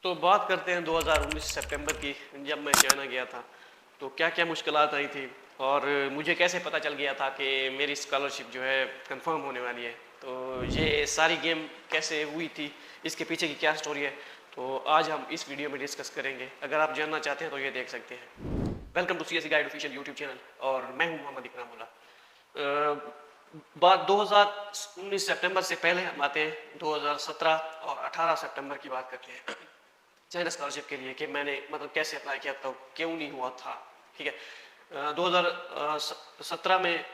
तो बात करते हैं 2019 सितंबर की, जब मैं चाइना गया था। तो क्या क्या मुश्किलात आई थी और मुझे कैसे पता चल गया था कि मेरी स्कॉलरशिप जो है कंफर्म होने वाली है। तो ये सारी गेम कैसे हुई थी, इसके पीछे की क्या स्टोरी है, तो आज हम इस वीडियो में डिस्कस करेंगे। अगर आप जानना चाहते हैं तो ये देख सकते हैं। Welcome to CSC guide official YouTube channel और मैं हूं मोहम्मद इकरामुल्लाह। बात 2019 सितंबर से पहले हम आते हैं 2017 और 18 सितंबर की बात करते हैं चाइना स्कॉलरशिप के लिए कि मैंने मतलब कैसे अप्लाई किया था, क्यों नहीं हुआ था। ठीक है, 2017 में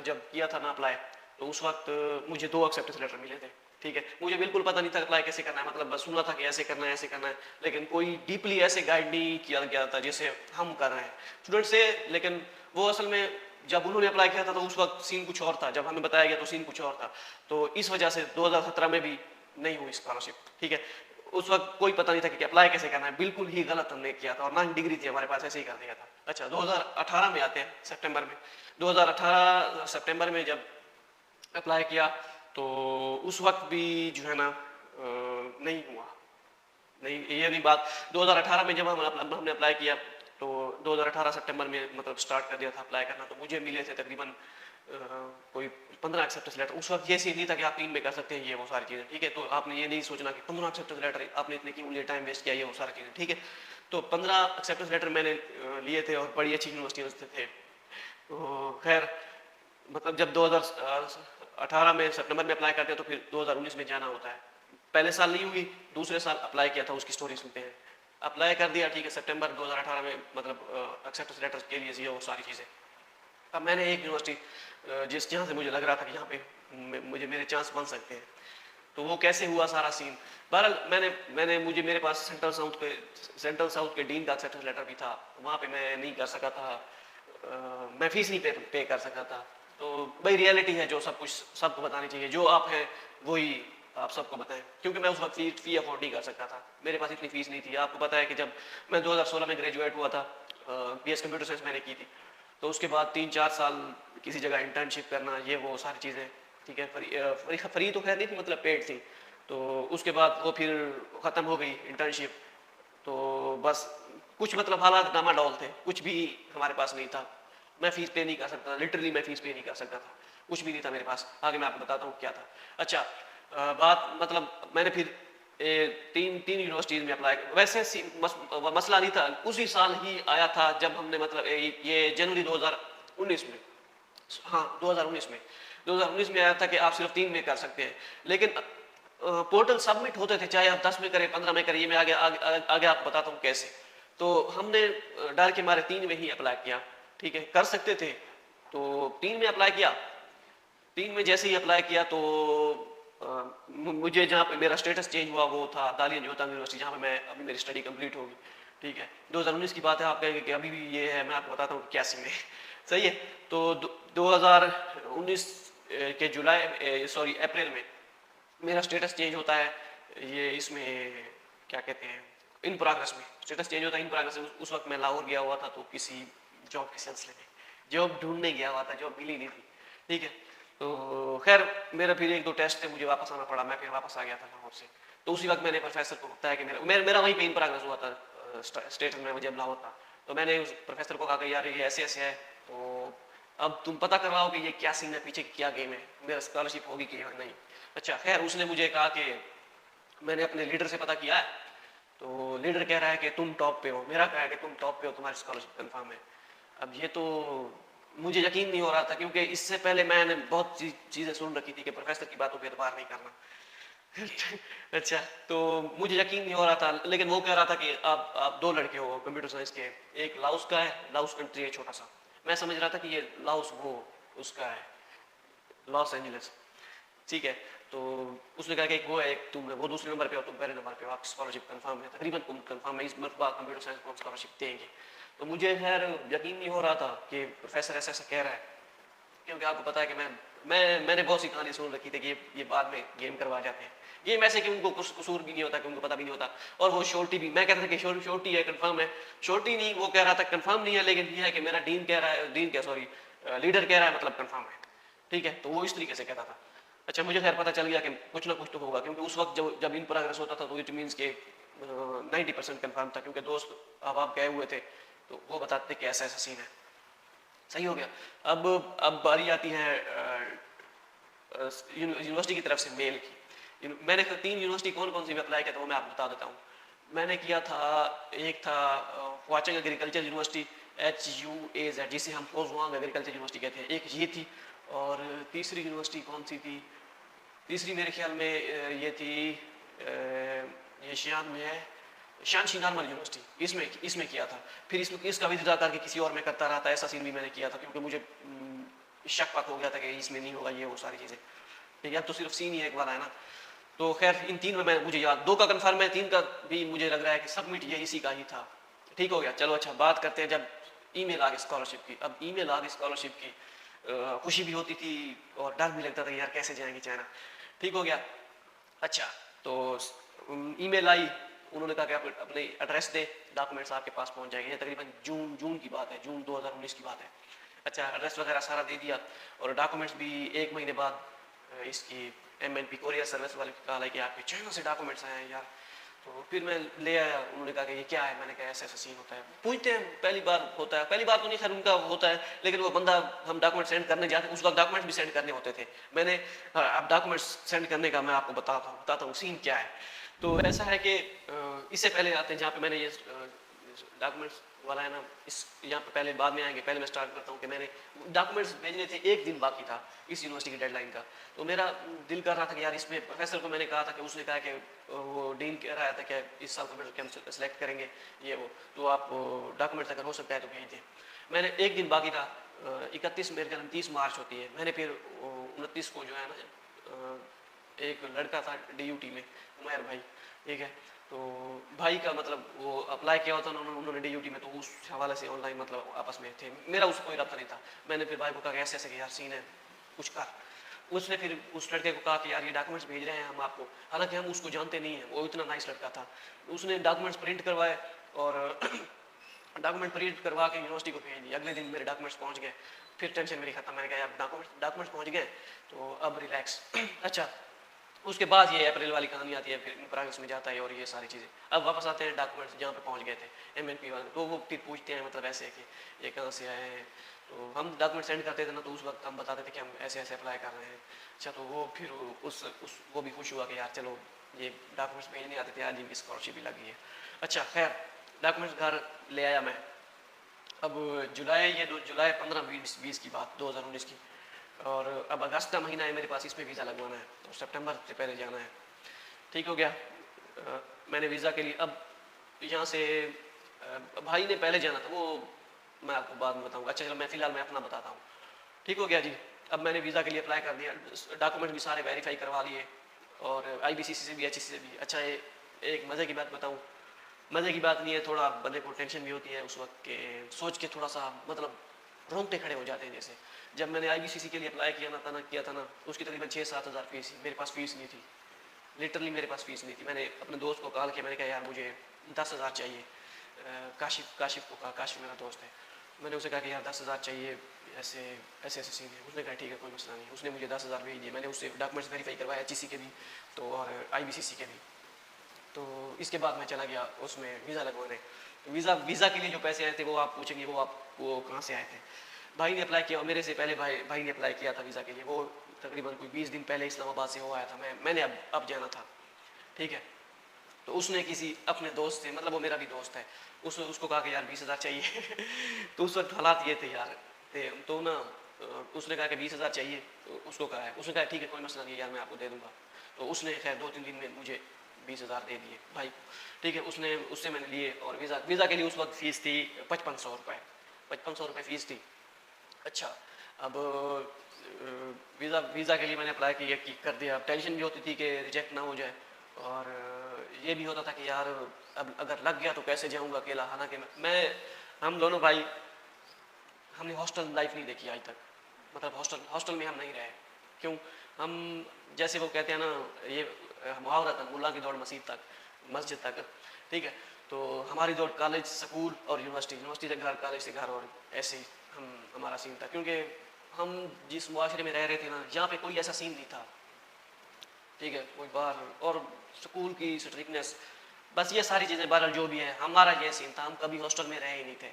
जब किया था ना अप्लाई, तो उस वक्त मुझे 2 एक्सेप्टेंस लेटर मिले थे। ठीक है, मुझे बिल्कुल पता नहीं था अप्लाई कैसे करना है, मतलब बस सुना था कि ऐसे करना है ऐसे करना है, लेकिन कोई डीपली ऐसे गाइड नहीं किया गया था जैसे हम कर रहे हैं स्टूडेंट से। लेकिन वो असल में जब उन्होंने अप्लाई किया था तो उस वक्त सीन कुछ और था, जब हमें बताया गया तो सीन कुछ और था। तो इस वजह से 2017 में भी नहीं हुई स्कॉलरशिप। ठीक है, उस वक्त कोई पता नहीं था कि अप्लाई कैसे करना है, बिल्कुल ही गलत हमने किया था और ना ही डिग्री थी हमारे पास, ऐसे ही कर दिया था। अच्छा, 2018 में आते हैं सितंबर में। 2018 सितंबर में जब अप्लाई किया तो उस वक्त भी जो है ना नहीं हुआ। नहीं, ये नहीं बात। 2018 में जब हमने अप्लाई किया तो 2018 सितंबर में मतलब स्टार्ट कर दिया था अप्लाई करना, तो मुझे मिले थे तकरीबन कोई 15 एक्सेप्टेंस लेटर। उस वक्त ये सीन नहीं था कि आप 3 में कर सकते हैं ये वो सारी चीज़ें। ठीक है, तो आपने ये नहीं सोचना कि 15 एक्सेप्टेंस लेटर आपने इतने क्यों लिए, टाइम वेस्ट किया, ये वो सारी चीज़ें। ठीक है, तो 15 एक्सेप्टेंस लेटर मैंने लिए थे और बड़ी अच्छी यूनिवर्सिटियों से थे। तो खैर, मतलब जब 2018 में सितंबर में अप्लाई करते हैं तो फिर 2019 में जाना होता है। पहले साल नहीं हुई, दूसरे साल अप्लाई किया था, उसकी स्टोरी सुनते हैं। अप्लाई कर दिया, ठीक है, सितंबर 2018 में मतलब एक्सेप्टेंस लेटर के लिए ये वो सारी चीज़ें। अब मैंने एक यूनिवर्सिटी जिस जहाँ से मुझे लग रहा था कि यहाँ पे मुझे मेरे चांस बन सकते हैं, तो वो कैसे हुआ सारा सीन। बहरहाल मैंने मैंने मुझे मेरे पास सेंट्रल साउथ के डीन का एक्सेप्टेंस लेटर भी था, वहाँ पे मैं नहीं कर सका था। मैं फीस नहीं पे कर सका था। तो भाई रियलिटी है जो सब कुछ सबको बतानी चाहिए, जो आप हैं वही आप सबको बताएं, क्योंकि मैं उस वक्त फी अफोर्ड नहीं कर सकता था, मेरे पास इतनी फीस नहीं थी। आपको पता है कि जब मैं 2016 में ग्रेजुएट हुआ था, बीएस कंप्यूटर साइंस मैंने की थी, तो उसके बाद 3-4 साल किसी जगह इंटर्नशिप करना, ये वो सारी चीज़ें। ठीक है, फ्री तो खैर नहीं थी, मतलब पेड थी। तो उसके बाद वो फिर ख़त्म हो गई इंटर्नशिप। तो बस कुछ मतलब हालात डामाडोल थे, कुछ भी हमारे पास नहीं था। मैं फीस पे नहीं कर सकता था, लिटरली मैं फीस पे नहीं कर सकता था, कुछ भी नहीं था मेरे पास। आगे मैं आपको बताता हूँ क्या था। अच्छा, बात मतलब मैंने फिर तीन तीन यूनिवर्सिटीज़ में अप्लाई, वैसे मसला नहीं था, उसी साल ही आया था जब हमने मतलब ये जनवरी 2019 में, हाँ 2019 में आया था कि आप सिर्फ 3 में कर सकते हैं। लेकिन पोर्टल सबमिट होते थे, चाहे आप 10 में करें 15 में करें, ये मैं आगे आपको बताता हूँ कैसे। तो हमने डर के मारे 3 में ही अप्लाई किया। ठीक है, कर सकते थे तो 3 में अप्लाई किया। 3 में जैसे ही अप्लाई किया तो मुझे जहाँ पे मेरा स्टेटस चेंज हुआ वो था दालियन जोतांग यूनिवर्सिटी, जहाँ पे मैं अभी मेरी स्टडी कंप्लीट होगी। ठीक है, 2019 की बात है, आप कहेंगे कि अभी भी ये है, मैं आपको बताता हूँ क्या सीन है। सही है, तो 2019 के जुलाई सॉरी अप्रैल में मेरा स्टेटस चेंज होता है। ये इसमें क्या कहते हैं, इन प्रोग्रेस में स्टेटस चेंज होता है, इन प्रोग्रेस में। उस वक्त मैं लाहौर गया हुआ था, तो किसी जॉब के सिलसिले में जॉब ढूंढने गया हुआ था, जॉब मिली नहीं थी। ठीक है, तो खैर मेरा फिर 1-2 टेस्ट थे, मुझे वापस आना पड़ा, मैं फिर वापस आ गया था लाहौर से। तो उसी वक्त मैंने प्रोफेसर को बताया कि मेरा वहीं पे इन प्रोग्रेस हुआ था, स्टेटस में मुझे लाहौर था। तो मैंने उस प्रोफेसर को कहा कि यार ये ऐसे ऐसे है, तो अब तुम पता करवाओ कि ये क्या सीन है, पीछे क्या गेम है, मेरा स्कॉलरशिप होगी कि नहीं। अच्छा, खैर उसने मुझे कहा कि मैंने अपने लीडर से पता किया है, तो लीडर कह रहा है कि तुम टॉप पे हो, मेरा कहा है कि तुम टॉप पे हो, तुम्हारी स्कॉलरशिप कंफर्म है। अब ये तो मुझे यकीन नहीं हो रहा था, क्योंकि इससे पहले मैंने बहुत चीज़ें सुन रखी थी कि प्रोफेसर की बातों पर एतबार नहीं करना। अच्छा, तो मुझे यकीन नहीं हो रहा था, लेकिन वो कह रहा था कि आप 2 लड़के हो कंप्यूटर साइंस के, एक लाओस का है, लाओस कंट्री है छोटा सा। मैं समझ रहा था कि ये लाओस वो उसका है, लॉस एंजलिस। ठीक है, तो उसने कहा कि एक वो है, एक तुम है, वो दूसरे नंबर पे हो, तुम पहले नंबर पे हो, आपकी स्कॉलरशिप कंफर्म है, तकरीबन कंफर्म है, इस मरतबा कंप्यूटर साइंस को स्कॉलरशिप देंगे। तो मुझे खैर यकीन नहीं हो रहा था कि प्रोफेसर ऐसा ऐसा कह रहा है, क्योंकि आपको पता है कि मैंने बहुत सी कहानी सुन रखी थी कि ये बाद में गेम करवा जाते हैं। ये वैसे कि उनको कुछ कसूर भी नहीं होता, कि उनको पता भी नहीं होता। और वो श्योरिटी भी, मैं कहता था कि श्योरिटी है, कंफर्म है, श्योरिटी नहीं, वो कह रहा था कंफर्म नहीं है, लेकिन ये है कि मेरा डीन कह रहा है, डीन क्या सॉरी लीडर कह रहा है, मतलब कंफर्म है। ठीक है, तो वो इस तरीके से कहता था। अच्छा, मुझे खैर पता चल गया कि कुछ ना कुछ तो होगा, क्योंकि उस वक्त जब इन प्रोग्रेस होता था तो इट मीन्स के 90% कन्फर्म था, क्योंकि दोस्त अब आप गए हुए थे तो वो बताते कि ऐसा ऐसा सीन है। सही हो गया। अब बारी आती है यूनिवर्सिटी की तरफ से मेल की। मैंने 3 यूनिवर्सिटी कौन कौन सी में अप्लाई किया था वो मैं आपको बता देता हूँ। मैंने किया था, एक था हुआचंग एग्रीकल्चर यूनिवर्सिटी, HUAZ, जिसे हम होजुआंग एग्रीकल्चर यूनिवर्सिटी कहते हैं, एक ये थी। और तीसरी यूनिवर्सिटी कौन सी थी, तीसरी मेरे ख्याल में ये थी, ये शियान में है, शानशी नॉर्मल यूनिवर्सिटी, इसमें किया था। फिर इसका विद्रा करके किसी और में करता रहा था, ऐसा सीन भी मैंने किया था, क्योंकि मुझे शक पक हो गया था कि इसमें नहीं होगा ये वो सारी चीज़ें। ठीक है, अब तो सिर्फ सीन ही एक बार है ना। तो खैर इन 3 में मैं, मुझे याद 2 का कंफर्म है, 3 का भी मुझे लग रहा है कि सबमिट ये इसी का ही था। ठीक हो गया। चलो अच्छा, बात करते हैं जब ईमेल आ गई स्कॉलरशिप की। अब ईमेल आ गई स्कॉलरशिप की, खुशी भी होती थी और डर भी लगता था कि यार कैसे जाएंगे चाइना। ठीक हो गया। अच्छा, तो ईमेल आई, उन्होंने कहा कि आप अपने एड्रेस दे, डॉक्यूमेंट्स आपके पास पहुंच जाएंगे। ये तकरीबन जून की बात है, जून 2019 की बात है। अच्छा, एड्रेस वगैरह सारा दे दिया और डॉक्यूमेंट्स भी 1 महीने बाद इसकी MNP कोरियर सर्विस वाले का कहा कि आपके चाइना से डॉक्यूमेंट्स आए हैं यार। तो फिर मैं ले आया, उन्होंने कहा कि ये क्या है, मैंने कहा ऐसा ऐसा सीन होता है। पूछते हैं, पहली बार होता है, पहली बार तो नहीं खैर उनका होता है, लेकिन वो बंदा, हम डॉक्यूमेंट सेंड करने जाते हैं, उस वक्त डॉक्यूमेंट्स भी सेंड करने होते थे। मैंने, अब डॉक्यूमेंट्स सेंड करने का मैं आपको बताता हूँ सीन क्या है। तो ऐसा है कि इससे पहले आते हैं जहाँ पे मैंने ये डॉक्यूमेंट्स वाला है ना, इस यहाँ पे पहले बाद में आएंगे, पहले मैं स्टार्ट करता हूँ कि मैंने डॉक्यूमेंट्स भेजने थे, 1 दिन बाकी था इस यूनिवर्सिटी की डेडलाइन का। तो मेरा दिल कर रहा था कि यार इसमें, प्रोफेसर को मैंने कहा था कि उसने कहा कि वो डीन कह रहा था कि इस साल कंप्यूटर के हम सेलेक्ट करेंगे ये वो, तो आप डॉक्यूमेंट्स अगर हो सकता है तो भेज दें। मैंने 1 दिन बाकी था, 31 मेरे ख्याल में 30 मार्च होती है। मैंने फिर 29 को जो है ना, एक लड़का था DUT में, उमैर भाई, ठीक है, तो भाई का मतलब वो अप्लाई किया होता उन्होंने DUT में, तो उस हवाले से ऑनलाइन मतलब आपस में थे, मेरा उससे कोई रब्ता नहीं था। मैंने फिर भाई को कहा ऐसे ऐसे यार सीन है, कुछ कर। उसने फिर उस लड़के को कहा कि यार ये डॉक्यूमेंट्स भेज रहे हैं हम आपको, हालांकि हम उसको जानते नहीं हैं, वो इतना नाइस लड़का था। उसने डॉक्यूमेंट्स प्रिंट करवाए और डॉक्यूमेंट प्रिंट करवा के यूनिवर्सिटी को भेज दिया। अगले दिन मेरे डॉक्यूमेंट्स पहुंच गए, फिर टेंशन मेरी खत्म। मैंने कहा यार डॉक्यूमेंट्स पहुंच गए तो अब रिलैक्स। अच्छा, उसके बाद ये अप्रैल वाली कहानी आती है, फिर प्रोग्रेस में जाता है और ये सारी चीज़ें। अब वापस आते हैं डॉक्यूमेंट्स जहाँ पे पहुँच गए थे MNP वाले, तो वो फिर पूछते हैं मतलब ऐसे कि ये कहाँ से आए हैं। तो हम डॉक्यूमेंट सेंड करते थे ना, तो उस वक्त हम बताते थे कि हम ऐसे ऐसे अप्लाई कर रहे हैं। अच्छा, तो वो फिर वो भी खुश हुआ कि यार चलो ये डॉक्यूमेंट्स भेजने आते थे, आज इनकी स्कॉलरशिप भी लगी है। अच्छा खैर, डॉक्यूमेंट्स घर ले आया मैं। अब जुलाई 15-20 की बात, 2019 की। और अब अगस्त का महीना है मेरे पास, इसमें वीज़ा लगवाना है, तो सितंबर से पहले जाना है। ठीक हो गया। मैंने वीज़ा के लिए अब यहाँ से, भाई ने पहले जाना था, वो मैं आपको बाद में बताऊँगा। अच्छा चलो, मैं फ़िलहाल मैं अपना बताता हूँ। ठीक हो गया जी। अब मैंने वीज़ा के लिए अप्लाई कर दिया, डॉक्यूमेंट भी सारे वेरीफाई करवा लिए और IBCC से भी HEC से भी। अच्छा, एक मज़े की बात बताऊँ, मज़े की बात नहीं है, थोड़ा बंदे को टेंशन भी होती है उस वक्त के, सोच के थोड़ा सा मतलब रोंगटे खड़े हो जाते हैं। जैसे जब मैंने IBCC के लिए अप्लाई किया था ना, उसकी तकरीबन 6-7 हज़ार फीस, मेरे पास फीस नहीं थी, लिटरली मेरे पास फीस नहीं थी। मैंने अपने दोस्त को कॉल किया, मैंने कहा यार मुझे 10,000 चाहिए। काशिफ को कहा, काशिफ मेरा दोस्त है, मैंने उसे कहा कि यार 10,000 चाहिए, ऐसे ऐसे ऐसे सीन है। उसने कहा ठीक है कोई मसला नहीं, उसने मुझे 10,000 भेज दिए। मैंने उससे डॉक्यूमेंट्स वेरीफाई करवाया, HEC के भी तो और IBCC के भी। तो इसके बाद मैं चला गया उसमें वीज़ा लगवाने। तो वीज़ा के लिए जो पैसे आए थे वो आप पूछेंगे वो कहाँ से आए थे। भाई ने अप्लाई किया, मेरे से पहले भाई ने अप्लाई किया था वीज़ा के लिए, वो तकरीबन कोई 20 दिन पहले इस्लामाबाद से हो आया था। मैंने अब जाना था। ठीक है, तो उसने किसी अपने दोस्त से, मतलब वो मेरा भी दोस्त है, उसको कहा कि यार 20,000 चाहिए। तो उस वक्त हालात ये थे यार, तो ना उसने कहा कि 20,000 चाहिए, तो उसको कहा है, उसने कहा ठीक है कोई मसला नहीं यार मैं आपको दे दूंगा। तो उसने खैर 2-3 दिन में मुझे 20,000 दे दिए भाई को। ठीक है, उससे मैंने लिए और वीज़ा के लिए उस वक्त फ़ीस थी 5500 रुपये, 5500 रुपये फ़ीस थी। अच्छा, अब वीज़ा के लिए मैंने अप्लाई कर दिया। अब टेंशन भी होती थी कि रिजेक्ट ना हो जाए, और ये भी होता था कि यार अब अगर लग गया तो कैसे जाऊंगा अकेला। हालांकि हम दोनों भाई, हमने हॉस्टल लाइफ नहीं देखी आज तक, मतलब हॉस्टल में हम नहीं रहे। क्यों? हम, जैसे वो कहते हैं ना, ये मुहावरा था, मुल्ला की दौड़ मस्जिद तक। ठीक है, तो हमारी दौड़ कॉलेज, स्कूल और यूनिवर्सिटी से घर, कॉलेज से घर, और ऐसे ही हमारा सीन था। क्योंकि हम जिस मुआशरे में रह रहे थे ना, यहाँ पे कोई ऐसा सीन नहीं था। ठीक है, कोई बाहर, और स्कूल की स्ट्रिक्टनेस बस ये सारी चीज़ें बहरहाल जो भी है, हमारा ये सीन था, हम कभी हॉस्टल में रहे ही नहीं थे।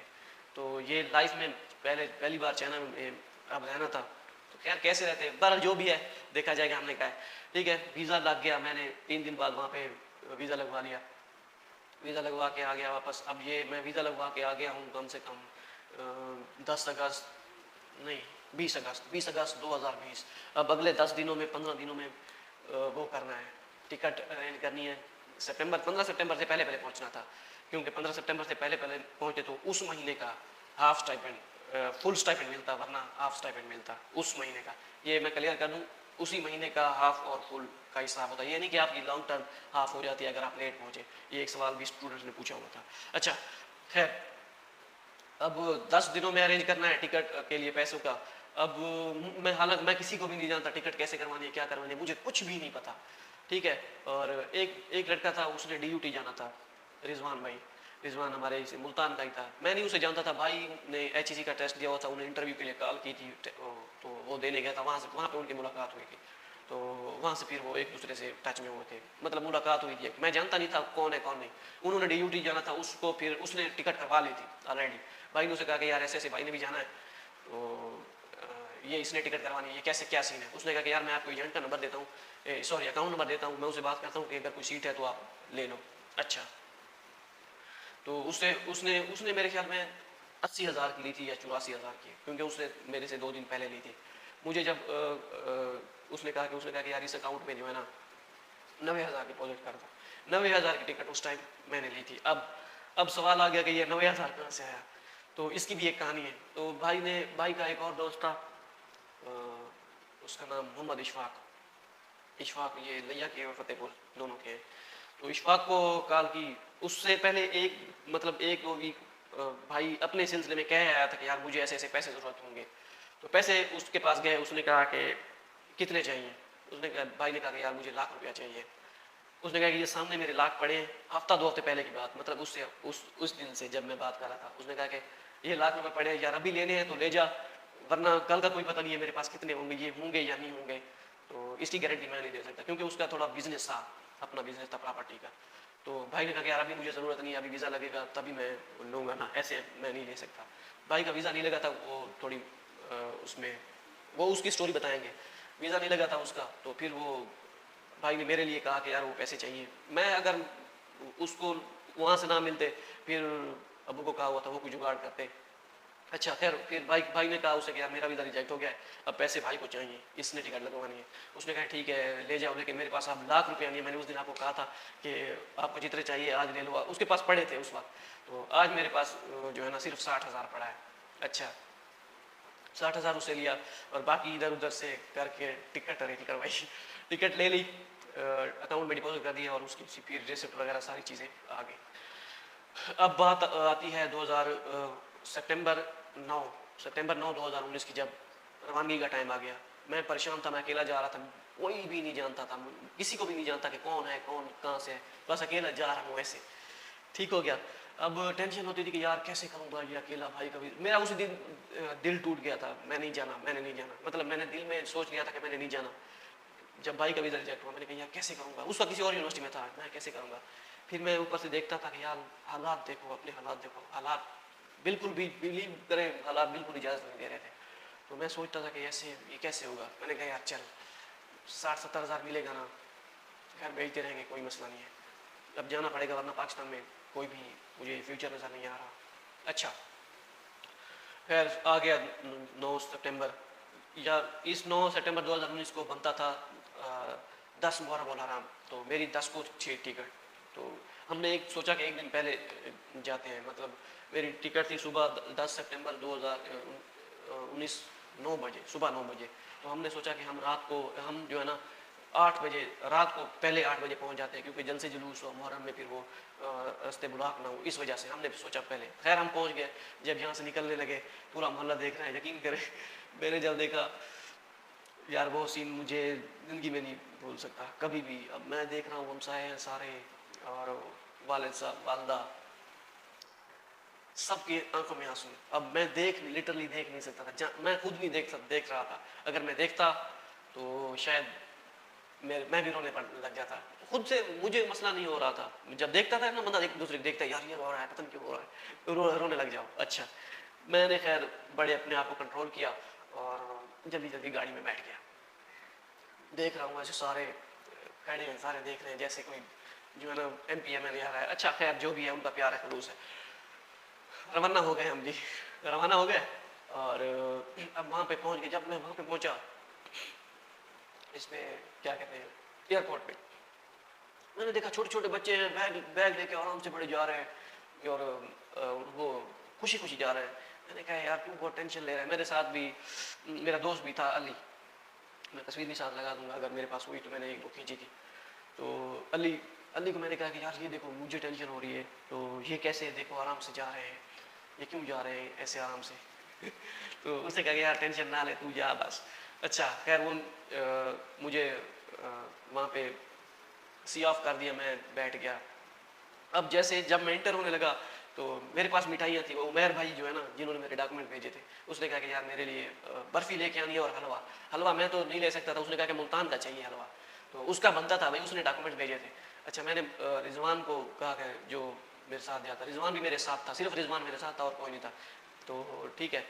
तो ये लाइफ में पहली बार चाइना में अब रहना था। तो खैर कैसे रहते हैं, बहरहाल जो भी है देखा जाएगा। हमने कहा ठीक है, वीज़ा लग गया, मैंने 3 दिन बाद वहाँ पे वीज़ा लगवा लिया। वीज़ा लगवा के आ गया वापस। अब ये मैं वीज़ा लगवा के आ गया हूँ कम से कम 10 अगस्त नहीं 20 अगस्त 2020। अब अगले 10 दिनों में 15 दिनों में वो करना है, टिकट अरेंज करनी है। 15 सितंबर से पहले पहले पहुंचना था, क्योंकि 15 सितंबर से पहले पहले पहुंचे तो उस महीने का हाफ स्टाइपेंड, फुल स्टाइपेंड मिलता, वरना हाफ स्टाइपेंड मिलता उस महीने का। ये मैं क्लियर कर दूं, उसी महीने का हाफ और फुल का हिसाब होता है। ये नहीं कि आपकी लॉन्ग टर्म हाफ हो जाती है अगर आप लेट पहुंचे। ये एक सवाल भी स्टूडेंट्स ने पूछा हुआ था। अच्छा खैर, अब 10 दिनों में अरेंज करना है टिकट के लिए पैसों का। अब मैं हालांकि मैं किसी को भी नहीं जानता टिकट कैसे करवानी है, क्या करवानी है, मुझे कुछ भी नहीं पता। ठीक है। और एक लड़का था, उसने DUT जाना था, रिजवान भाई। रिजवान हमारे इसे मुल्तान का ही था। मैं नहीं उसे जानता था। भाई ने HEC का टेस्ट दिया हुआ था, उन्हें इंटरव्यू के लिए कॉल की थी, तो वो देने गया था। वहाँ पे उनकी मुलाकात हुई थी। तो वहाँ से फिर वो एक दूसरे से टच में हुए थे, मतलब मुलाकात हुई थी। मैं जानता नहीं था कौन है कौन नहीं। उन्होंने DUT जाना था, उसको फिर उसने टिकट करवा ली थी ऑलरेडी। भाई ने उसे कहा कि यार ऐसे ऐसे भाई ने भी जाना है, तो ये इसने टिकट करवानी है, ये कैसे क्या सीन है। उसने कहा कि यार मैं आपको एजेंट का नंबर देता हूँ, सॉरी अकाउंट नंबर देता हूँ, मैं उसे बात करता हूँ कि अगर कोई सीट है तो आप ले लो। अच्छा, तो उसने उसने उसने मेरे ख्याल में 80,000 की ली थी या 84,000 की, क्योंकि उसने मेरे से 2 दिन पहले ली थी। मुझे जब उसने कहा कि यार इस अकाउंट में जो है ना 90,000 डिपॉजिट कर दो। 90,000 की टिकट उस टाइम मैंने ली थी। अब सवाल आ गया कि ये 90,000 कहाँ से आया। तो इसकी भी एक कहानी है। तो भाई का एक और दोस्त था, उसका नाम मोहम्मद इशफाक, ये लिया के और फतेहपुर दोनों के हैं। तो इशफाक को कॉल की, उससे पहले एक 2 वीक भाई अपने सिलसिले में कह आया था कि यार मुझे ऐसे ऐसे पैसे ज़रूरत होंगे। तो पैसे उसके पास गए, उसने कहा कि कितने चाहिए। भाई ने कहा कि यार मुझे ₹1,00,000 चाहिए। उसने कहा कि ये सामने मेरे लाख पड़े हैं। हफ्ता 2 हफ्ते पहले की बात, मतलब उससे उस दिन से जब मैं बात कर रहा था। उसने कहा कि ये ₹1,00,000 पड़े हैं यार, अभी लेने हैं तो ले जा, वरना कल का कोई पता नहीं है मेरे पास कितने होंगे, ये होंगे या नहीं होंगे। तो इसकी गारंटी मैं नहीं दे सकता, क्योंकि उसका थोड़ा बिजनेस था, अपना बिजनेस था प्रॉपर्टी का। तो भाई ने कहा कि यार अभी मुझे ज़रूरत नहीं है, अभी वीज़ा लगेगा तभी मैं लूँगा ना, ऐसे मैं नहीं ले सकता। भाई का वीज़ा नहीं लगा था, वो थोड़ी उसमें वो उसकी स्टोरी बताएंगे। वीज़ा नहीं लगा था उसका, तो फिर वो भाई ने मेरे लिए कहा कि यार वो पैसे चाहिए। मैं अगर उसको वहाँ से ना मिलते, फिर अबू को कहा हुआ था वो कोई जुगाड़ करते। अच्छा खैर, फिर भाई ने कहा उसे कि यार मेरा वीज़ा रिजेक्ट हो गया है, अब पैसे भाई को चाहिए, इसने टिकट लगवानी है। उसने कहा ठीक है ले जाओ, लेकिन मेरे पास अब ₹1,00,000 नहीं है। मैंने उस दिन आपको कहा था कि आपको जितने चाहिए आज ले लो, उसके पास पड़े थे उस वक्त। तो आज मेरे पास जो है ना सिर्फ 60,000 पड़ा है। अच्छा, 60,000 उसे लिया और बाकी इधर उधर से करके टिकट अरेंज करवाई। टिकट ले ली, अकाउंट में डिपॉजिट कर दिया और उसकी फिर रिसिप्ट वगैरह सारी चीज़ें आ गई। अब बात आती है 2000 सितंबर 9 2019 की, जब रवानगी का टाइम आ गया। मैं परेशान था, मैं अकेला जा रहा था, कोई भी नहीं जानता था, किसी को भी नहीं जानता कि कौन है कौन कहाँ से है, बस अकेला जा रहा हूँ ऐसे। ठीक हो गया। अब टेंशन होती थी कि यार कैसे करूँगा ये अकेला। भाई कभी मेरा उस दिन दिल टूट गया था, मैंने नहीं जाना, मतलब मैंने दिल में सोच लिया था कि मैंने नहीं जाना। जब भाई का वीज़ा रिजेक्ट हुआ, मैंने कहा यार कैसे करूँगा। उस वक्त किसी और यूनिवर्सिटी में था, मैं कैसे करूँगा। फिर मैं ऊपर से देखता था कि यार हालात देखो, अपने हालात देखो, हालात बिल्कुल भी बिलीव करें, हालात बिल्कुल इजाज़त नहीं दे रहे थे। तो मैं सोचता था कि ऐसे ये कैसे होगा। मैंने कहा यार चल 60-70 हज़ार मिलेगा ना, घर भेजते रहेंगे, कोई मसला नहीं है, अब जाना पड़ेगा, वरना पाकिस्तान में कोई भी मुझे फ्यूचर नज़र नहीं आ रहा। अच्छा खैर आ गया 9 सितंबर, या इस 9 सितंबर 2019 को बनता था 10 मुहर्रम उल हराम। तो मेरी 10 को थी टिकट। तो हमने एक सोचा कि एक दिन पहले जाते हैं, मतलब मेरी टिकट थी सुबह 10 सितंबर 2019 9 बजे, सुबह 9 बजे। तो हमने सोचा कि हम जो है ना 8 बजे रात को, पहले 8 बजे पहुंच जाते हैं, क्योंकि जलसे जुलूस और मुहर्रम में फिर वो रास्ते ब्लॉक ना हो, इस वजह से हमने सोचा पहले। खैर हम पहुंच गए। जब यहाँ से निकलने लगे, पूरा मोहल्ला देख रहा है, यकीन करें मैंने जब देखा यार वो सीन मुझे ज़िंदगी में नहीं भूल सकता कभी भी। अब मैं देख रहा हूँ हमसाए हैं सारे, और वालिद साहब, वालदा, सबकी आंखों में आंसू। अब मैं लिटरली देख नहीं सकता था, मैं खुद नहीं देख रहा था। अगर मैं देखता तो शायद मैं भी रोने पर लग जाता। खुद से मुझे मसला नहीं हो रहा था, जब देखता था ना बंदा एक दूसरे को देखता है, यार ये हो रहा है, पता नहीं क्यों हो रहा है, तो रोने लग जाओ। अच्छा, मैंने खैर बड़े अपने आप को कंट्रोल किया और जल्दी जल्दी गाड़ी में बैठ गया। देख रहा हूँ ऐसे सारे खड़े हैं, सारे देख रहे हैं जैसे कोई जो है ना MP MLA आ रहा है। अच्छा खैर जो भी है उनका प्यार है, खलूस है। रवाना हो गए हम जी, रवाना हो गए और अब वहाँ पे पहुँच गए। जब मैं वहाँ पे पहुँचा, इसमें क्या कहते हैं, एयरपोर्ट पे, मैंने देखा छोटे छोटे बच्चे हैं, बैग बैग लेके आराम से बड़े जा रहे हैं और वो खुशी खुशी जा रहे हैं। मैंने कहा यार क्यों बहुत टेंशन ले रहा है। मेरे साथ भी मेरा दोस्त भी था अली, मैं तस्वीर भी साथ लगा दूंगा अगर मेरे पास हुई तो, मैंने एक वो खींची थी। तो अली अली को मैंने कहा कि यार ये देखो मुझे टेंशन हो रही है, तो ये कैसे, देखो आराम से जा रहे हैं, ये क्यों जा रहे हैं ऐसे आराम से तो उसने कहा कि यार टेंशन ना ले तू जा बस। अच्छा खैर वो मुझे वहाँ पे सी ऑफ कर दिया, मैं बैठ गया। अब जैसे जब मैं इंटर होने लगा तो मेरे पास मिठाइयाँ थी। वो उमैर भाई जो है ना जिन्होंने मेरे डॉक्यूमेंट भेजे थे, उसने कहा कि यार मेरे लिए बर्फ़ी लेके आनी है और हलवा। हलवा मैं तो नहीं ले सकता था, उसने कहा कि मुल्तान का चाहिए हलवा, तो उसका बनता था भाई, उसने डॉक्यूमेंट भेजे थे। अच्छा मैंने रिजवान को कहा कि जो मेरे साथ गया था, रिजवान भी मेरे साथ था, सिर्फ रिजवान मेरे साथ था और कोई नहीं था। तो ठीक है,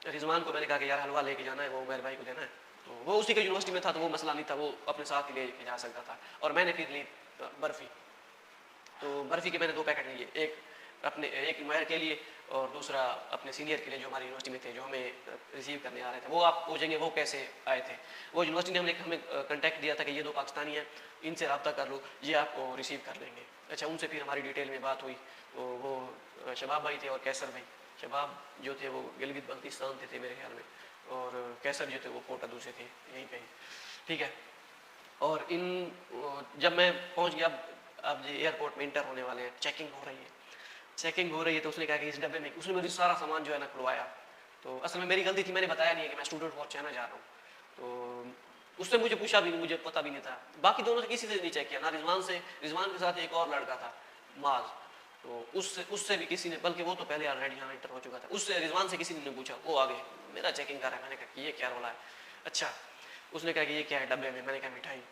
रिजवान को मैंने कहा कि यार हलवा लेके जाना है, वो उमैर भाई को देना है। तो वो उसी के यूनिवर्सिटी में था तो वो मसला नहीं था, वो अपने साथ ही लेके जा सकता था। और मैंने फिर ली बर्फ़ी, तो बर्फ़ी के मैंने 2 पैकेट लिए, एक अपने, एक उमैर के लिए और दूसरा अपने सीनियर के लिए जो हमारी यूनिवर्सिटी में थे, जो हमें रिसीव करने आ रहे थे। वो आप पूछेंगे वो कैसे आए थे, वो यूनिवर्सिटी ने हमें कंटेक्ट दिया था कि ये 2 पाकिस्तानी हैं, इनसे रब्ता कर लो, ये आपको रिसीव कर लेंगे। अच्छा उनसे फिर हमारी डिटेल में बात हुई। तो वो शबाब भाई थे और कैसर भाई। शबाब जो थे वो गिलगित बल्तिस्तान थे मेरे ख्याल में, और कैसर जो थे वो कोटादू से थे, यहीं पे ही। ठीक है, और जब मैं पहुंच गया, अब ये एयरपोर्ट में इंटर होने वाले हैं, चेकिंग हो रही है, चेकिंग हो रही है। तो उसने कहा कि इस डब्बे में, उसने मुझे सारा सामान जो है ना खुलवाया। तो असल में मेरी गलती थी, मैंने बताया नहीं है कि मैं स्टूडेंट फॉर चाइना जा रहा हूँ। तो उससे मुझे पूछा भी नहीं, मुझे पता भी नहीं था। बाकी दोनों से किसी से नहीं चेक किया, ना रिजवान से, रिजवान के साथ एक और लड़का था माज, तो उससे भी किसी ने, बल्कि वो तो पहले ऑलरेडी यहाँ इंटर हो चुका था, उससे रिजवान से किसी ने नहीं पूछा, वो आगे मेरा चेकिंग कर रहा है। मैंने कहा कि ये क्या रोला है। अच्छा उसने कहा कि ये क्या है डब्बे में, मैंने कहा मिठाई।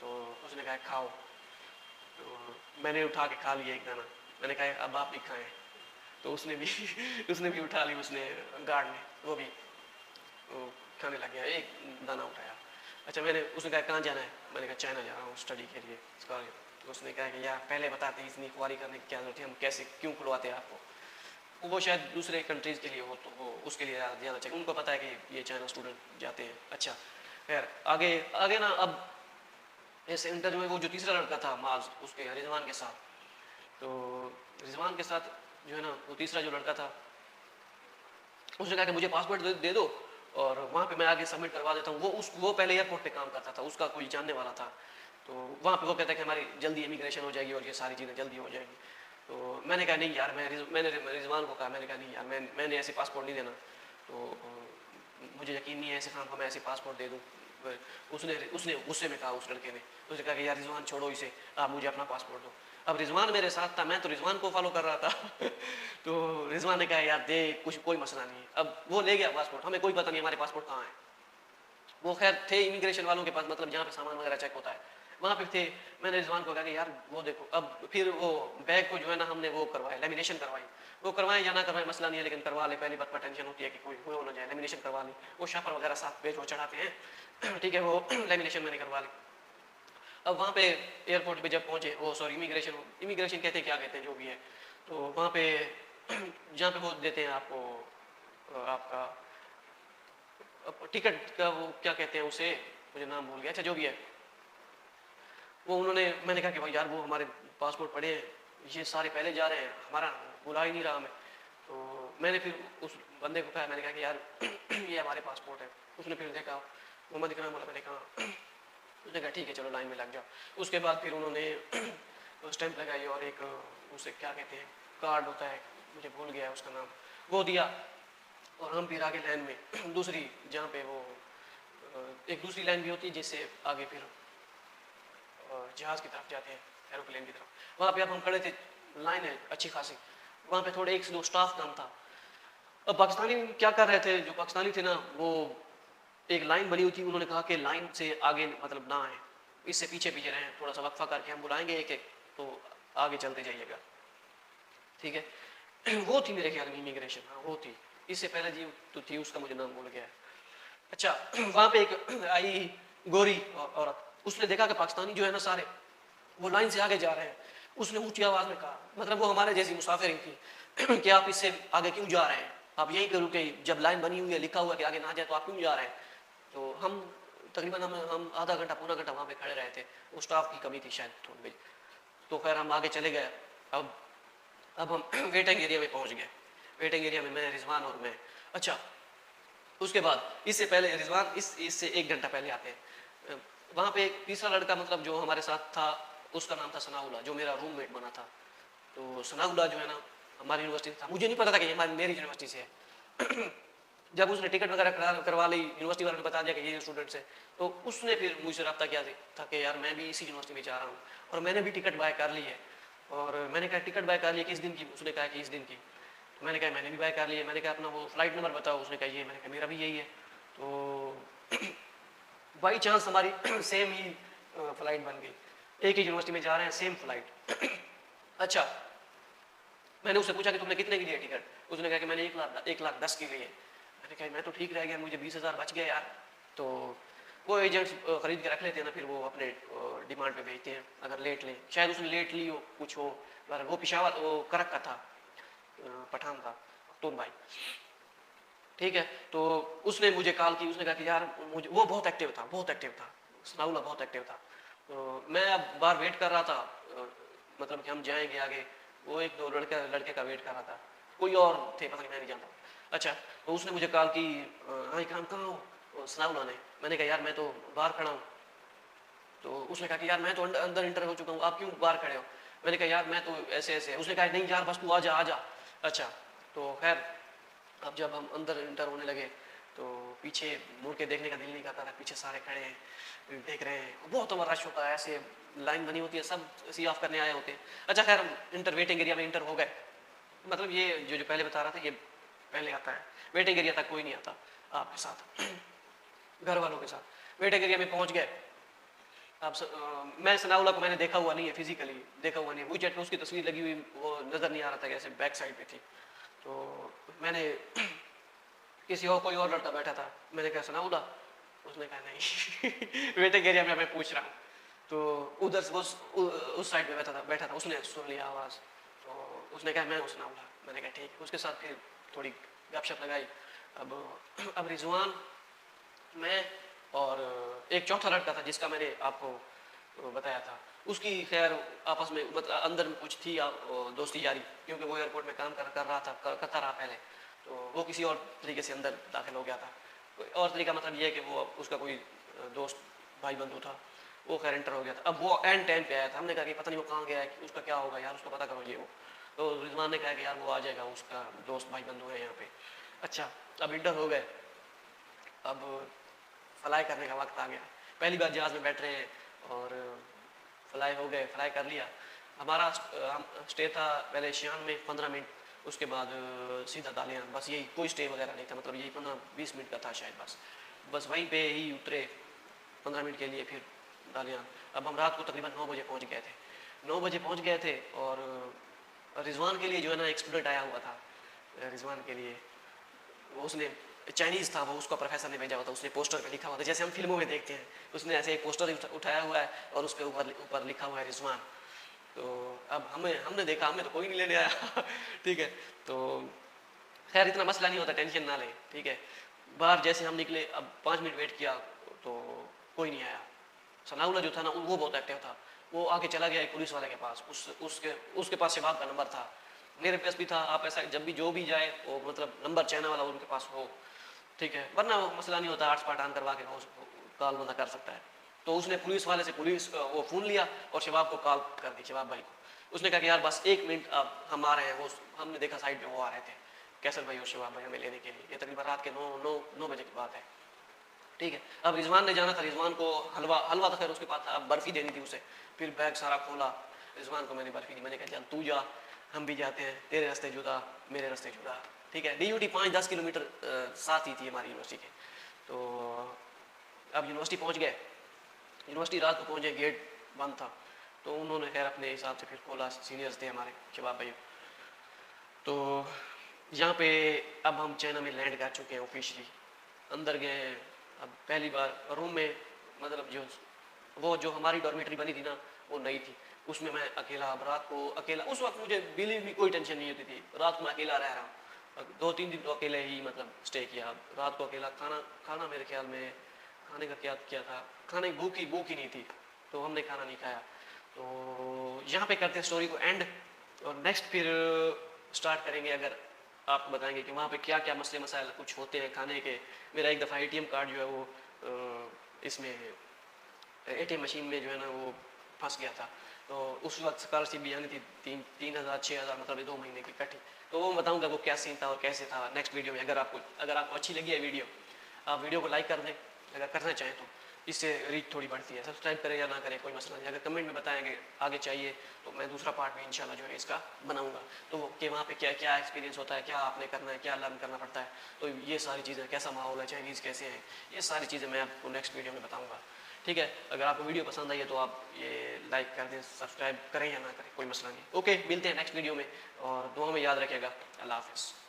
तो उसने कहा खाओ, तो मैंने उठा के खा लिया एक दाना। मैंने कहा अब आप भी खाएं, तो उसने भी उसने भी उठा ली, उसने गार्ड ने, वो भी वो खाने लग गया, एक दाना उठाया। अच्छा मैंने, उसने कहा कहाँ जाना है, मैंने कहा चाइना जा रहा हूँ स्टडी के लिए, स्कॉलर। तो उसने कहा कि यार पहले बताते इतनी ख्वारी करने की क्या जरूरत है, हम कैसे क्यों खुलवाते हैं आपको। वो शायद दूसरे कंट्रीज़ के लिए हो तो वो उसके लिए ज़्यादा चाहिए, उनको पता है कि ये चाइना स्टूडेंट जाते हैं। अच्छा खैर आगे आगे ना, अब ऐसे इंटरव्यू में वो जो तीसरा लड़का था माज, उसके रिजवान के साथ, तो रिजवान के साथ जो है ना वो तीसरा जो लड़का था, उसने कहा कि मुझे पासपोर्ट दे दो और वहाँ पे मैं आगे सबमिट करवा देता हूँ। वो पहले एयरपोर्ट पे काम करता था, उसका कोई जानने वाला था। तो वहाँ पे वो कहता है कि हमारी जल्दी इमिग्रेशन हो जाएगी और ये सारी चीज़ें जल्दी हो जाएगी। तो मैंने कहा नहीं यार, मैंने रिजवान को कहा, मैंने कहा नहीं यार, मैंने ऐसे पासपोर्ट नहीं देना। तो मुझे यकीन नहीं है ऐसे काम को मैं ऐसे पासपोर्ट दे दूँ। उसने उसने गुस्से में कहा, उस लड़के ने, उसने कहा कि यार रिजवान छोड़ो इसे, आप मुझे अपना पासपोर्ट दो। अब रिजवान मेरे साथ था, मैं तो रिजवान को फॉलो कर रहा था तो रिजवान ने कहा यार दे, कुछ कोई मसला नहीं। अब वो ले गया पासपोर्ट, हमें कोई पता नहीं हमारे पासपोर्ट कहाँ है। वो खैर थे इमिग्रेशन वालों के पास, मतलब जहाँ पे सामान वगैरह चेक होता है वहाँ पे थे। मैंने रिजवान को कहा कि यार वो देखो, अब फिर वो बैग को जो है ना हमने वो करवाया, लेमिनेशन करवाई। वो करवाएं या ना करवाएं मसला नहीं है, लेकिन करवा ले, पहली बात पर टेंशन होती है कि कोई हो ना जाए, लेमिनेशन करवा ली। वो शापर वगैरह साथ पेज वो चढ़ाते हैं ठीक है, वो लेमिनेशन मैंने करवा ली। अब वहाँ पे एयरपोर्ट पे जब पहुँचे, वो सॉरी इमिग्रेशन कहते हैं क्या कहते हैं जो भी है, तो वहाँ पे जहाँ पे वो देते हैं आपको आपका टिकट का, वो क्या कहते हैं उसे, मुझे नाम भूल गया। अच्छा जो भी है वो उन्होंने, मैंने कहा कि भाई यार वो हमारे पासपोर्ट पड़े हैं, ये सारे पहले जा रहे हैं, हमारा बुला ही नहीं रहा हमें। तो मैंने फिर उस बंदे को कहा, मैंने कहा कि यार ये हमारे पासपोर्ट है। उसने फिर देखा, मोहम्मद इकराम बोला, मैंने कहा, उसने कहा ठीक है चलो लाइन में लग जाओ। उसके बाद फिर उन्होंने स्टैंप लगाई और एक उसे क्या कहते हैं कार्ड होता है, मुझे भूल गया है उसका नाम, वो दिया। और हम फिर आगे लाइन में दूसरी, जहाँ पे वो एक दूसरी लाइन भी होती है जिससे आगे फिर जहाज़ की तरफ जाते हैं, एरोप्लेन की तरफ। वहाँ पे अब हम खड़े थे, लाइन है अच्छी खासी, वहाँ पे थोड़े 1 से 2 स्टाफ कम था। अब पाकिस्तानी क्या कर रहे थे, जो पाकिस्तानी थे ना, वो एक लाइन बनी हुई थी, उन्होंने कहा कि लाइन से आगे मतलब ना आए, इससे पीछे पीछे रहें, थोड़ा सा वक्फा करके हम बुलाएंगे एक एक, तो आगे चलते जाइएगा, ठीक है। वो थी मेरे ख्याल में इमिग्रेशन, हाँ वो थी। इससे पहले जी तो थी, उसका मुझे नाम भूल गया है। अच्छा, वहाँ पे एक आई गोरी औरत, उसने देखा कि पाकिस्तानी जो है ना सारे वो लाइन से आगे जा रहे हैं। उसने ऊंची आवाज में कहा, मतलब वो हमारे जैसी मुसाफिर थी कि आप इससे आगे क्यों जा रहे हैं, आप यहीं पे रुके, जब लाइन बनी हुई है लिखा हुआ है कि आगे ना जाए तो आप क्यों जा रहे हैं। तो हम तकरीबन हम आधा घंटा पौना घंटा वहाँ पे खड़े रहे थे, वो स्टाफ की कमी थी शायद थोड़ी बहुत। तो खैर हम आगे चले गए। अब हम वेटिंग एरिया में पहुँच गए। वेटिंग एरिया में मैं, रिजवान और मैं। अच्छा, उसके बाद इससे पहले रिजवान इससे एक घंटा पहले आते हैं। वहाँ पे एक तीसरा लड़का, मतलब जो हमारे साथ था, उसका नाम था सनाउल्लाह, जो मेरा रूममेट बना था। तो सनाउल्लाह जो है ना हमारी यूनिवर्सिटी था, मुझे नहीं पता था कि ये हमारी मेरी यूनिवर्सिटी से है। जब उसने टिकट वगैरह करवा ली, यूनिवर्सिटी वालों ने बता दिया कि ये स्टूडेंट्स है, तो उसने फिर मुझसे रब्ता किया था कि यार मैं भी इसी यूनिवर्सिटी में जा रहा हूँ और मैंने भी टिकट बाय कर ली है। और मैंने कहा टिकट बाय कर ली किस दिन की, उसने कहा कि इस दिन की। तो मैंने कहा मैंने भी बाय कर ली है। मैंने कहा अपना वो फ्लाइट नंबर बताओ, उसने कहा ये। मैंने कहा मेरा भी यही है। तो बाई चांस हमारी सेम ही फ्लाइट बन गई, एक ही यूनिवर्सिटी में जा रहे हैं, सेम फ्लाइट। अच्छा, मैंने उससे पूछा कि तुमने कितने की लिए टिकट, उसने कहा कि मैंने 1,10,000 की ली है। मैंने कहा मैं तो ठीक रह गया, मुझे 20,000 बच गए यार। तो वो एजेंट्स खरीद के रख लेते हैं ना, फिर वो अपने डिमांड पे भेजते हैं अगर लेट लें। शायद उसने लेट ली हो, कुछ हो। वो पिशावर, वो करक का था, पठान था, तुम भाई, ठीक है। तो उसने मुझे कॉल की, उसने कहा कि यार मुझे, वो बहुत एक्टिव था, बहुत एक्टिव था, सनाउल्लाह बहुत एक्टिव था। तो मैं अब बाहर वेट कर रहा था, मतलब कि हम जाएंगे आगे। वो एक दो लड़के का वेट कर रहा था, कोई और थे पता नहीं, मैं नहीं जानता। अच्छा, तो उसने मुझे कॉल की, हाँ इकराम कहाँ हो, सनाउल्लाह ने। मैंने कहा यार मैं तो बाहर खड़ा हूँ। तो उसने कहा कि यार मैं तो अंदर इंटर हो चुका हूँ, आप क्यों बाहर खड़े हो। मैंने कहा यार मैं तो ऐसे ऐसे। उसने कहा नहीं यार बस तू आ जा आ जा। अच्छा, तो खैर अब जब हम अंदर इंटर होने लगे तो पीछे मुड़ के देखने का दिल नहीं करता था, पीछे सारे खड़े हैं देख रहे हैं, बहुत हमारा रश होता है, ऐसे लाइन बनी होती है, सब सी ऑफ करने आए होते हैं। अच्छा खैर हम इंटर वेटिंग एरिया में इंटर हो गए। मतलब ये जो पहले बता रहा था ये पहले आता है। वेटिंग एरिया तक कोई नहीं आता आपके साथ, घर वालों के साथ। वेटिंग एरिया में पहुंच गए। अब मैं सनाउल्लाह को मैंने देखा हुआ नहीं है, फिजिकली देखा हुआ नहीं है, WeChat पे उसकी तस्वीर लगी हुई वो नज़र नहीं आ रहा था, कैसे बैक साइड पे थी। तो मैंने किसी और कोई और लड़का बैठा था, मैंने कहा सनाउल्लाह, उसने कहा नहीं। वेटिंग एरिया में मैं पूछ रहा हूँ। तो उधर से उस साइड पे बैठा था, उसने सुन लिया आवाज़। तो उसने कहा मैं हूँ सनाउल्लाह। मैंने कहा ठीक। उसके साथ फिर थोड़ी गपशप लगाई। अब रिजवान, मैं और एक चौथा लड़का था जिसका मैंने आपको बताया था, उसकी खैर आपस में मतलब अंदर में कुछ थी दोस्ती यारी, क्योंकि वो एयरपोर्ट में काम कर रहा था, करता रहा पहले। तो वो किसी और तरीके से अंदर दाखिल हो गया था। कोई और तरीका मतलब ये है कि वो उसका कोई दोस्त भाई बंधु था, वो खैर एंटर हो गया था। अब वो एंड टाइम पे आया था। हमने कहा कि पता नहीं वो कहाँ गया है, उसका क्या होगा यार, उसका पता करो ये वो। तो रिजवान ने कहा कि यार वो आ जाएगा, उसका दोस्त भाई बंधु है यहाँ पे। अच्छा, अब इंटर हो गए। अब फ्लाई करने का वक्त आ गया, पहली बार जहाज़ में बैठ रहे हैं और फ्लाई हो गए, फ्लाई कर लिया। हमारा स्टे था पहले शियान में 15 मिनट, उसके बाद सीधा दालियान, बस यही, कोई स्टे वगैरह नहीं था, मतलब यही 15-20 मिनट का था शायद। बस वहीं पे ही उतरे 15 मिनट के लिए, फिर दालियान। अब हम रात को तकरीबन 9 बजे पहुंच गए थे। 9 बजे पहुंच गए थे और रिजवान के लिए जो है ना एक स्टूडेंट आया हुआ था, रिजवान के लिए वो, उसने चाइनीज़ था वो, उसका प्रोफेसर ने भेजा हुआ था। उसने पोस्टर पे लिखा हुआ था जैसे हम फिल्मों में देखते हैं, उसने ऐसे एक पोस्टर उठाया हुआ है और उस पर ऊपर लिखा हुआ है रिजवान। तो अब हमने देखा, हमें तो कोई नहीं लेने आया। ठीक है, तो खैर इतना मसला नहीं होता, टेंशन ना लें, ठीक है। बाहर जैसे हम निकले, अब 5 मिनट वेट किया तो कोई नहीं आया। सनाउल्लाह जो था ना वो बहुत एक्टिव था, वो आके चला गया एक पुलिस वाले के पास, उसके पास शबाब का नंबर था, मेरे पास भी था। आप ऐसा जब भी जो भी जाए वो मतलब नंबर चाइना वाला उनके पास हो, ठीक है, वरना वो मसला नहीं होता, हॉटस्पॉट ऑन करवा के कॉल बंदा कर सकता है। तो उसने पुलिस वाले से वो फ़ोन लिया और शबाब को कॉल कर दी, शबाब भाई को। उसने कहा कि यार बस 1 मिनट, अब हम आ रहे हैं। वो हमने देखा साइड पे वो आ रहे थे, कैसर भाई और शबाब भाई हमें लेने के लिए। ये तकरीबन रात के 9 बजे की बात है, ठीक है। अब रिजवान ने जाना था, रिजवान को हलवा तो खैर उसके पास था, अब बर्फ़ी देनी थी उसे। फिर बैग सारा खोला, रिजवान को मैंने बर्फ़ी दी। मैंने कहा चल तू जा, हम भी जाते हैं, तेरे रास्ते जुदा मेरे रास्ते जुदा, ठीक है। DUT 5-10 किलोमीटर साथ ही थी हमारी यूनिवर्सिटी के। तो अब यूनिवर्सिटी पहुंच गए। यूनिवर्सिटी रात को पहुँचे, गेट बंद था, तो उन्होंने खैर अपने हिसाब से फिर खोला, सीनियर्स थे हमारे शबाब भाई। तो यहाँ पे अब हम चाइना में लैंड कर चुके हैं ऑफिशियली, अंदर गए हैं। अब पहली बार रूम में, मतलब जो हमारी डॉर्मेटरी बनी थी ना, वो नई थी, उसमें मैं अकेला, अब रात को अकेला, उस वक्त मुझे बिलीव भी कोई टेंशन नहीं होती थी, रात को मैं अकेला रह रहा हूँ। 2-3 दिन तो अकेले ही मतलब स्टे किया, रात को अकेला। खाना खाना मेरे ख्याल में खाने का क्या किया था, खाने की भूख ही नहीं थी, तो हमने खाना नहीं खाया। तो यहाँ पे करते हैं स्टोरी को एंड, और नेक्स्ट फिर स्टार्ट करेंगे, अगर आप बताएंगे कि वहाँ पे क्या क्या मसले मसाइल कुछ होते हैं खाने के। मेरा एक दफ़ा एटीएम कार्ड जो है वो इसमें एटीएम मशीन में जो है ना वो फंस गया था, तो उस वक्त स्कॉलरशिप भी आनी थी 3,000 6,000, मतलब 2 महीने की इकट्ठी। तो वो बताऊंगा वो क्या सीन था और कैसे था नेक्स्ट वीडियो में। अगर आपको अच्छी लगी है वीडियो, आप वीडियो को लाइक कर दें अगर करना चाहें तो, इससे रीच थोड़ी बढ़ती है। सब्सक्राइब करें या ना करें कोई मसला नहीं, अगर कमेंट में बताएंगे आगे चाहिए तो मैं दूसरा पार्ट भी इंशाल्लाह जो है इसका बनाऊंगा, तो कि वहाँ पे क्या क्या एक्सपीरियंस होता है, क्या आपने करना है, क्या लर्न करना पड़ता है, तो ये सारी चीज़ें, कैसा माहौल है, चाइनीज़ कैसे हैं, ये सारी चीज़ें मैं आपको नेक्स्ट वीडियो में बताऊँगा। ठीक है, अगर आपको वीडियो पसंद आई है तो आप ये लाइक कर दें, सब्सक्राइब करें या ना करें कोई मसला नहीं। ओके, मिलते हैं नेक्स्ट वीडियो में, और दुआ में याद रखिएगा। अल्लाह हाफिज़।